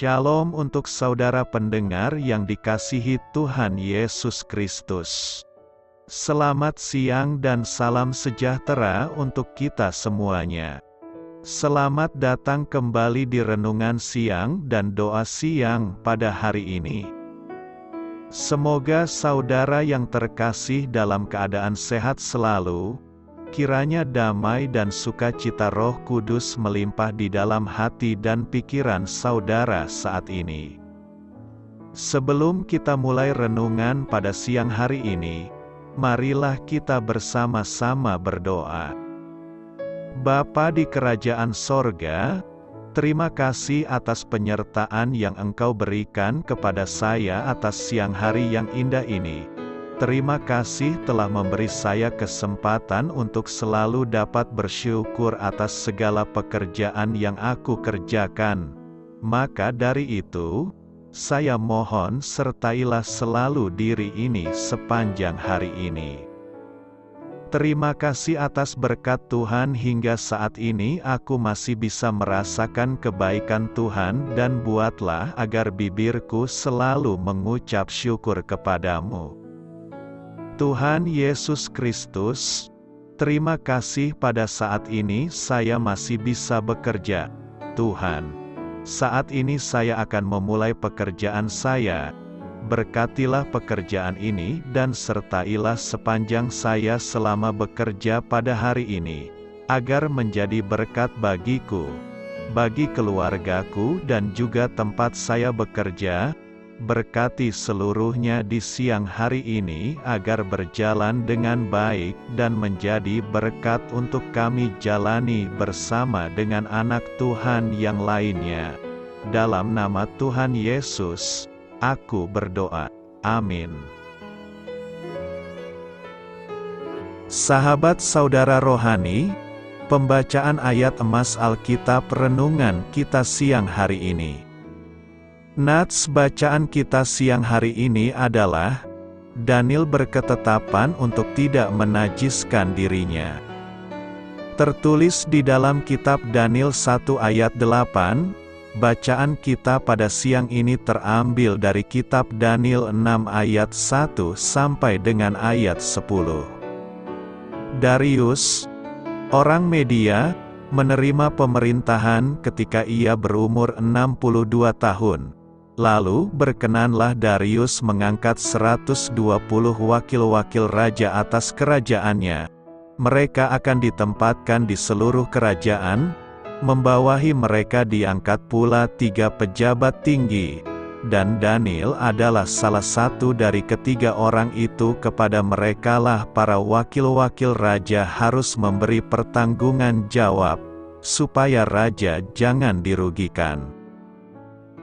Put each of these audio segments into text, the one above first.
Shalom untuk saudara pendengar yang dikasihi Tuhan Yesus Kristus. Selamat siang dan salam sejahtera untuk kita semuanya. Selamat datang kembali di renungan siang dan doa siang pada hari ini. Semoga saudara yang terkasih dalam keadaan sehat selalu. Kiranya damai dan sukacita Roh Kudus melimpah di dalam hati dan pikiran saudara saat ini. Sebelum kita mulai renungan pada siang hari ini, marilah kita bersama-sama berdoa. Bapa di kerajaan sorga, terima kasih atas penyertaan yang Engkau berikan kepada saya atas siang hari yang indah ini. Terima kasih telah memberi saya kesempatan untuk selalu dapat bersyukur atas segala pekerjaan yang aku kerjakan. Maka dari itu, saya mohon sertailah selalu diri ini sepanjang hari ini. Terima kasih atas berkat Tuhan hingga saat ini aku masih bisa merasakan kebaikan Tuhan dan buatlah agar bibirku selalu mengucap syukur kepadamu. Tuhan Yesus Kristus, terima kasih pada saat ini saya masih bisa bekerja. Tuhan, saat ini saya akan memulai pekerjaan saya. Berkatilah pekerjaan ini dan sertailah sepanjang saya selama bekerja pada hari ini, agar menjadi berkat bagiku, bagi keluargaku dan juga tempat saya bekerja. Berkati seluruhnya di siang hari ini agar berjalan dengan baik dan menjadi berkat untuk kami jalani bersama dengan anak Tuhan yang lainnya. Dalam nama Tuhan Yesus, aku berdoa. Amin. Sahabat saudara rohani, pembacaan ayat emas Alkitab renungan kita siang hari ini. Nats bacaan kita siang hari ini adalah, Daniel berketetapan untuk tidak menajiskan dirinya. Tertulis di dalam kitab Daniel 1 ayat 8, bacaan kita pada siang ini terambil dari kitab Daniel 6 ayat 1 sampai dengan ayat 10. Darius, orang Media, menerima pemerintahan ketika ia berumur 62 tahun. Lalu berkenanlah Darius mengangkat 120 wakil-wakil raja atas kerajaannya. Mereka akan ditempatkan di seluruh kerajaan, membawahi mereka diangkat pula 3 pejabat tinggi. Dan Daniel adalah salah satu dari ketiga orang itu. Kepada merekalah para wakil-wakil raja harus memberi pertanggungan jawab, supaya raja jangan dirugikan.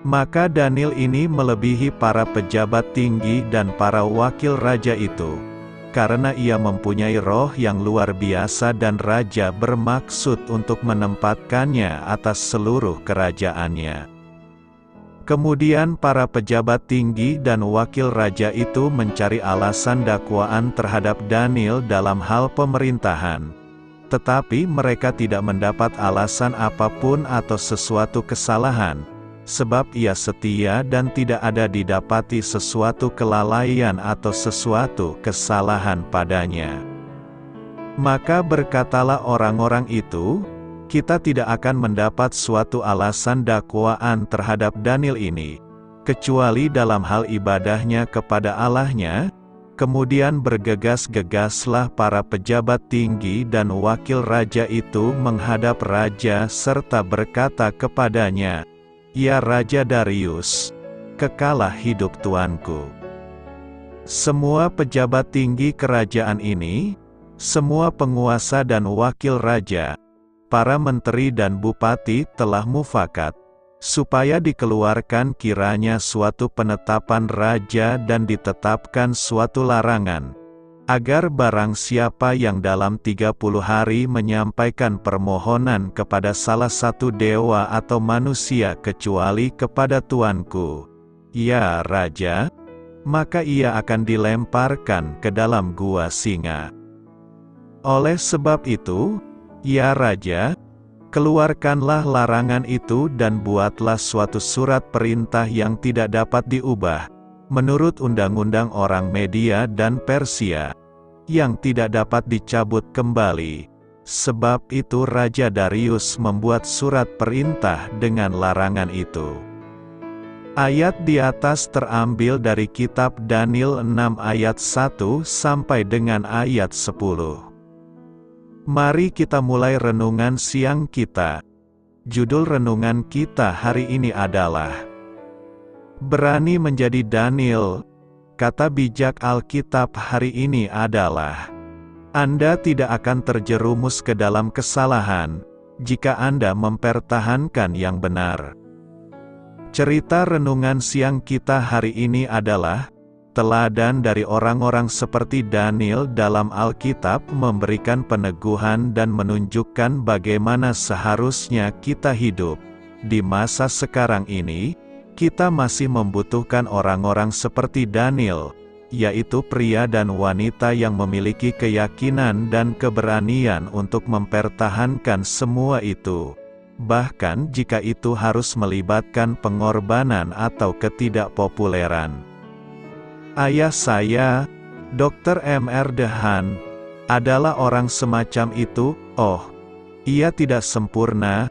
Maka Daniel ini melebihi para pejabat tinggi dan para wakil raja itu, karena ia mempunyai roh yang luar biasa dan raja bermaksud untuk menempatkannya atas seluruh kerajaannya. Kemudian para pejabat tinggi dan wakil raja itu mencari alasan dakwaan terhadap Daniel dalam hal pemerintahan. Tetapi mereka tidak mendapat alasan apapun atau sesuatu kesalahan, sebab ia setia dan tidak ada didapati sesuatu kelalaian atau sesuatu kesalahan padanya. Maka berkatalah orang-orang itu, kita tidak akan mendapat suatu alasan dakwaan terhadap Daniel ini, kecuali dalam hal ibadahnya kepada Allahnya. Kemudian bergegas-gegaslah para pejabat tinggi dan wakil raja itu menghadap raja serta berkata kepadanya, "Ya Raja Darius, kekalah hidup tuanku. Semua pejabat tinggi kerajaan ini, semua penguasa dan wakil raja, para menteri dan bupati telah mufakat, supaya dikeluarkan kiranya suatu penetapan raja dan ditetapkan suatu larangan, agar barang siapa yang dalam 30 hari menyampaikan permohonan kepada salah satu dewa atau manusia kecuali kepada tuanku, ya Raja, maka ia akan dilemparkan ke dalam gua singa. Oleh sebab itu, ya Raja, Keluarkanlah larangan itu dan buatlah suatu surat perintah yang tidak dapat diubah, menurut undang-undang orang Media dan Persia, yang tidak dapat dicabut kembali. Sebab itu Raja Darius membuat surat perintah dengan larangan itu. Ayat di atas terambil dari kitab Daniel 6 ayat 1 sampai dengan ayat 10. Mari kita mulai renungan siang kita. Judul renungan kita hari ini adalah Berani Menjadi Daniel. Kata bijak Alkitab hari ini adalah, Anda tidak akan terjerumus ke dalam kesalahan, jika Anda mempertahankan yang benar. Cerita renungan siang kita hari ini adalah teladan dari orang-orang seperti Daniel dalam Alkitab memberikan peneguhan dan menunjukkan bagaimana seharusnya kita hidup. Di masa sekarang ini, kita masih membutuhkan orang-orang seperti Daniel, yaitu pria dan wanita yang memiliki keyakinan dan keberanian untuk mempertahankan semua itu. Bahkan jika itu harus melibatkan pengorbanan atau ketidakpopuleran. Ayah saya, Dr. M.R. Dehan, adalah orang semacam itu. Oh, ia tidak sempurna,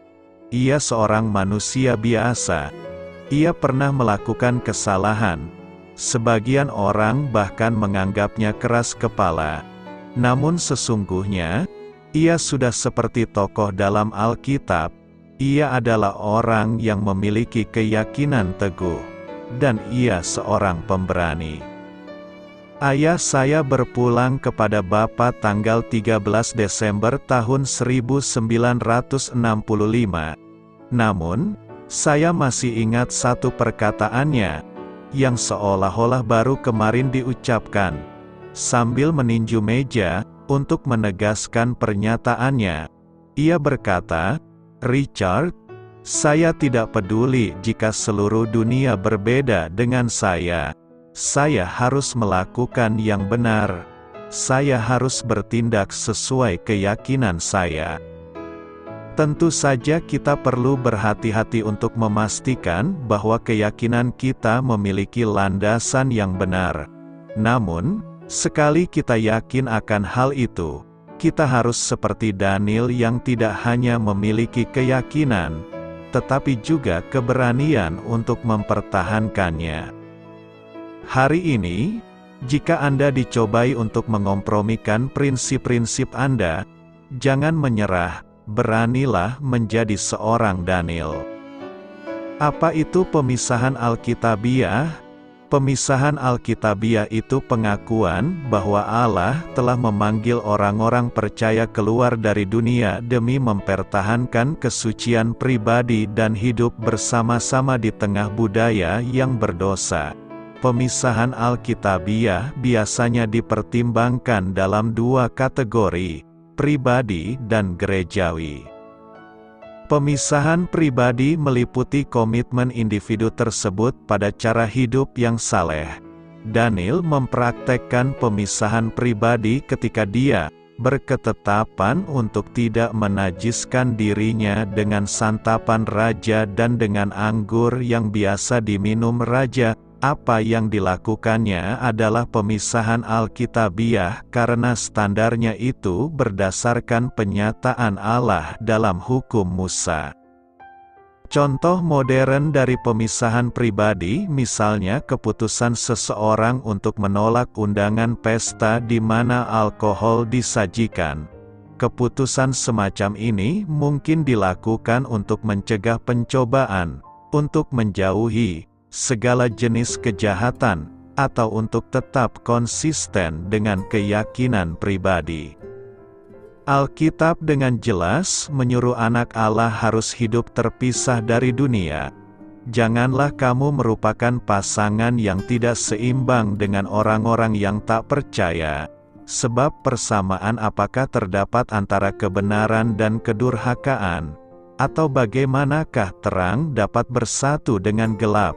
ia seorang manusia biasa. Ia pernah melakukan kesalahan. Sebagian orang bahkan menganggapnya keras kepala. Namun sesungguhnya, ia sudah seperti tokoh dalam Alkitab. Ia adalah orang yang memiliki keyakinan teguh. Dan ia seorang pemberani. Ayah saya berpulang kepada Bapa tanggal 13 Desember tahun 1965. Namun, saya masih ingat satu perkataannya, yang seolah-olah baru kemarin diucapkan. Sambil meninju meja, untuk menegaskan pernyataannya, ia berkata, "Richard, saya tidak peduli jika seluruh dunia berbeda dengan saya. Saya harus melakukan yang benar. Saya harus bertindak sesuai keyakinan saya." Tentu saja kita perlu berhati-hati untuk memastikan bahwa keyakinan kita memiliki landasan yang benar. Namun, sekali kita yakin akan hal itu, kita harus seperti Daniel yang tidak hanya memiliki keyakinan, tetapi juga keberanian untuk mempertahankannya. Hari ini, jika Anda dicobai untuk mengompromikan prinsip-prinsip Anda, jangan menyerah, beranilah menjadi seorang Daniel. Apa itu pemisahan Alkitabiah? Pemisahan Alkitabiah itu pengakuan bahwa Allah telah memanggil orang-orang percaya keluar dari dunia demi mempertahankan kesucian pribadi dan hidup bersama-sama di tengah budaya yang berdosa. Pemisahan Alkitabiah biasanya dipertimbangkan dalam dua kategori, pribadi dan gerejawi. Pemisahan pribadi meliputi komitmen individu tersebut pada cara hidup yang saleh. Daniel mempraktekkan pemisahan pribadi ketika dia berketetapan untuk tidak menajiskan dirinya dengan santapan raja dan dengan anggur yang biasa diminum raja. Apa yang dilakukannya adalah pemisahan Alkitabiah karena standarnya itu berdasarkan penyataan Allah dalam hukum Musa. Contoh modern dari pemisahan pribadi misalnya keputusan seseorang untuk menolak undangan pesta di mana alkohol disajikan. Keputusan semacam ini mungkin dilakukan untuk mencegah pencobaan, untuk menjauhi segala jenis kejahatan, atau untuk tetap konsisten dengan keyakinan pribadi. Alkitab dengan jelas menyuruh anak Allah harus hidup terpisah dari dunia. Janganlah kamu merupakan pasangan yang tidak seimbang dengan orang-orang yang tak percaya, sebab persamaan apakah terdapat antara kebenaran dan kedurhakaan, atau bagaimanakah terang dapat bersatu dengan gelap?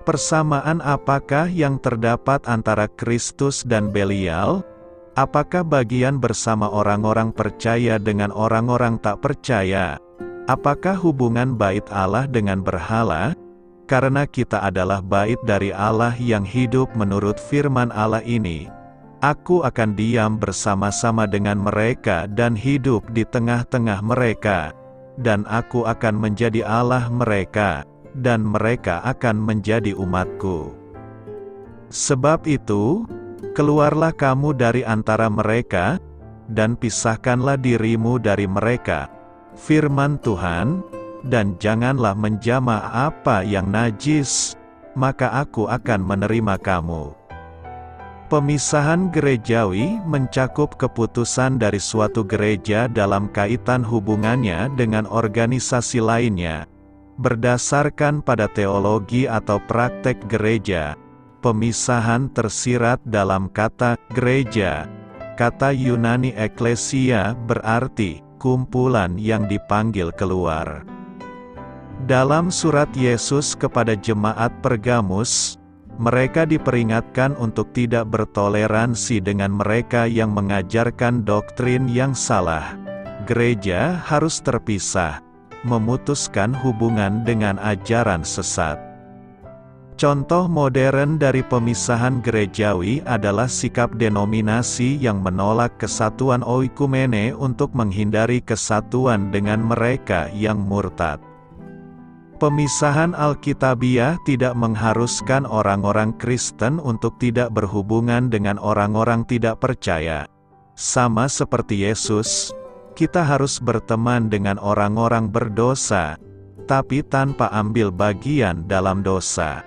Persamaan apakah yang terdapat antara Kristus dan Belial? Apakah bagian bersama orang-orang percaya dengan orang-orang tak percaya? Apakah hubungan bait Allah dengan berhala? Karena kita adalah bait dari Allah yang hidup menurut firman Allah ini. Aku akan diam bersama-sama dengan mereka dan hidup di tengah-tengah mereka. Dan aku akan menjadi Allah mereka, dan mereka akan menjadi umatku. Sebab itu, keluarlah kamu dari antara mereka, dan pisahkanlah dirimu dari mereka, firman Tuhan, dan janganlah menjamah apa yang najis, maka aku akan menerima kamu. Pemisahan gerejawi mencakup keputusan dari suatu gereja dalam kaitan hubungannya dengan organisasi lainnya. Berdasarkan pada teologi atau praktek gereja, pemisahan tersirat dalam kata gereja. Kata Yunani eklesia berarti kumpulan yang dipanggil keluar. Dalam surat Yesus kepada jemaat Pergamus, mereka diperingatkan untuk tidak bertoleransi dengan mereka yang mengajarkan doktrin yang salah. Gereja harus terpisah, memutuskan hubungan dengan ajaran sesat. Contoh modern dari pemisahan gerejawi adalah sikap denominasi yang menolak kesatuan oikumene untuk menghindari kesatuan dengan mereka yang murtad. Pemisahan Alkitabiah tidak mengharuskan orang-orang Kristen untuk tidak berhubungan dengan orang-orang tidak percaya. Sama seperti Yesus, kita harus berteman dengan orang-orang berdosa, tapi tanpa ambil bagian dalam dosa.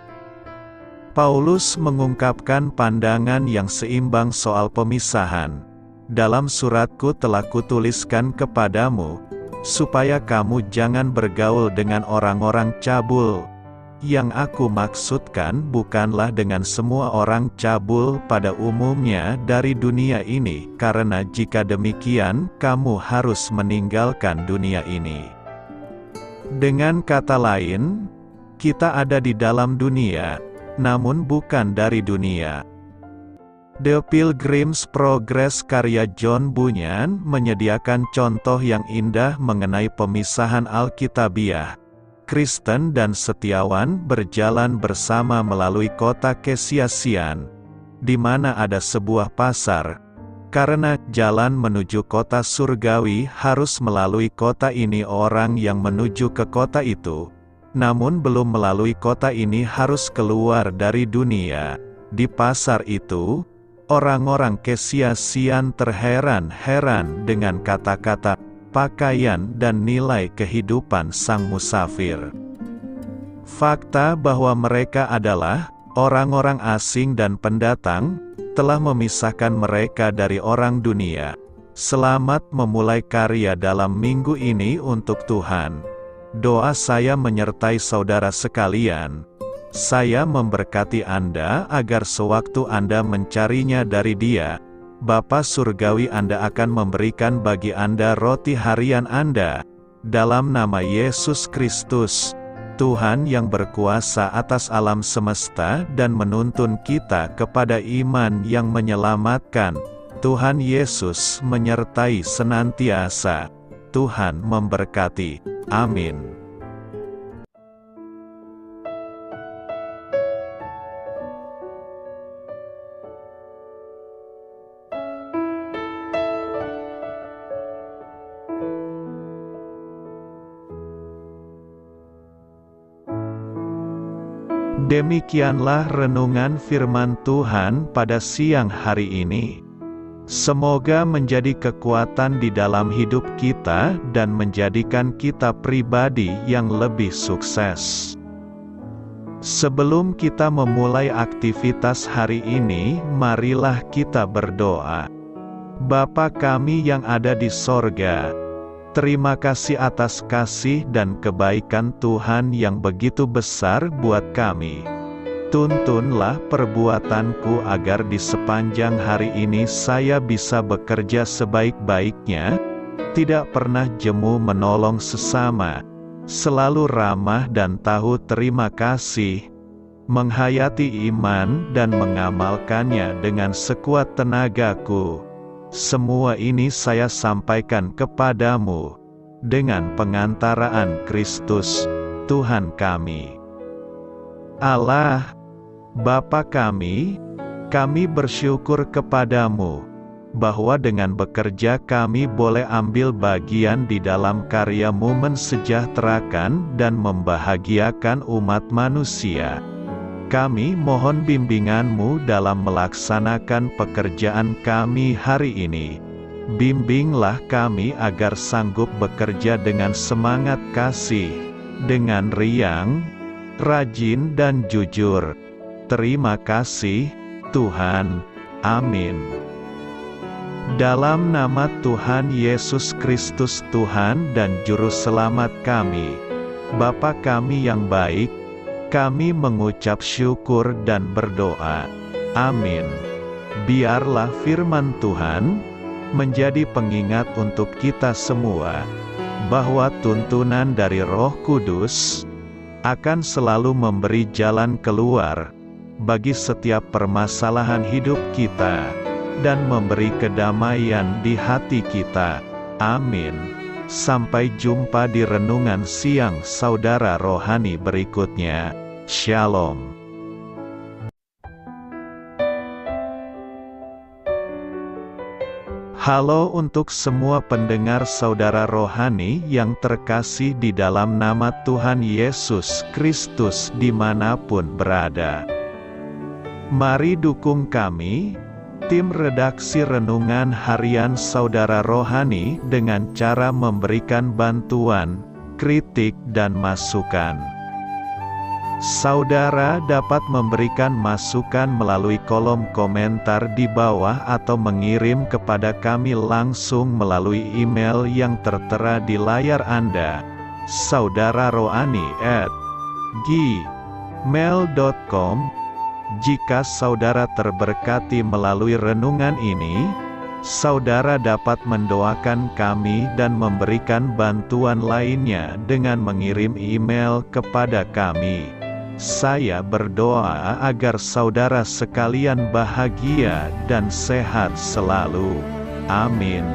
Paulus mengungkapkan pandangan yang seimbang soal pemisahan. Dalam suratku telah kutuliskan kepadamu, supaya kamu jangan bergaul dengan orang-orang cabul. Yang aku maksudkan bukanlah dengan semua orang cabul pada umumnya dari dunia ini, karena jika demikian, kamu harus meninggalkan dunia ini. Dengan kata lain, kita ada di dalam dunia, namun bukan dari dunia. The Pilgrim's Progress karya John Bunyan menyediakan contoh yang indah mengenai pemisahan Alkitabiah. Kristen dan setiawan berjalan bersama melalui kota Kesiasian, di mana ada sebuah pasar. Karena jalan menuju kota surgawi harus melalui kota ini, orang yang menuju ke kota itu, namun belum melalui kota ini harus keluar dari dunia. Di pasar itu, orang-orang Kesiasian terheran-heran dengan kata-kata, pakaian dan nilai kehidupan sang musafir. Fakta bahwa mereka adalah orang-orang asing dan pendatang, telah memisahkan mereka dari orang dunia. Selamat memulai karya dalam minggu ini untuk Tuhan. Doa saya menyertai saudara sekalian. Saya memberkati Anda agar sewaktu Anda mencarinya dari Dia, Bapa Surgawi Anda akan memberikan bagi Anda roti harian Anda. Dalam nama Yesus Kristus, Tuhan yang berkuasa atas alam semesta dan menuntun kita kepada iman yang menyelamatkan, Tuhan Yesus menyertai senantiasa. Tuhan memberkati. Amin. Demikianlah renungan firman Tuhan pada siang hari ini. Semoga menjadi kekuatan di dalam hidup kita dan menjadikan kita pribadi yang lebih sukses. Sebelum kita memulai aktivitas hari ini, marilah kita berdoa. Bapa kami yang ada di sorga, terima kasih atas kasih dan kebaikan Tuhan yang begitu besar buat kami. Tuntunlah perbuatanku agar di sepanjang hari ini saya bisa bekerja sebaik-baiknya, tidak pernah jemu menolong sesama, selalu ramah dan tahu terima kasih, menghayati iman dan mengamalkannya dengan sekuat tenagaku. Semua ini saya sampaikan kepadamu dengan pengantaraan Kristus, Tuhan kami. Allah, Bapa kami bersyukur kepadamu, bahwa dengan bekerja kami boleh ambil bagian di dalam karya-Mu mensejahterakan dan membahagiakan umat manusia. Kami mohon bimbingan-Mu dalam melaksanakan pekerjaan kami hari ini. Bimbinglah kami agar sanggup bekerja dengan semangat kasih, dengan riang, rajin dan jujur. Terima kasih, Tuhan. Amin. Dalam nama Tuhan Yesus Kristus Tuhan dan Juru Selamat kami, Bapa kami yang baik, kami mengucap syukur dan berdoa. Amin. Biarlah firman Tuhan menjadi pengingat untuk kita semua, bahwa tuntunan dari Roh Kudus akan selalu memberi jalan keluar bagi setiap permasalahan hidup kita, dan memberi kedamaian di hati kita. Amin. Sampai jumpa di renungan siang saudara rohani berikutnya. Shalom. Halo untuk semua pendengar saudara rohani yang terkasih di dalam nama Tuhan Yesus Kristus dimanapun berada. Mari dukung kami, tim redaksi Renungan Harian Saudara Rohani, dengan cara memberikan bantuan, kritik dan masukan. Saudara dapat memberikan masukan melalui kolom komentar di bawah atau mengirim kepada kami langsung melalui email yang tertera di layar Anda, saudararohani@gmail.com. Jika saudara terberkati melalui renungan ini, saudara dapat mendoakan kami dan memberikan bantuan lainnya dengan mengirim email kepada kami. Saya berdoa agar saudara sekalian bahagia dan sehat selalu. Amin.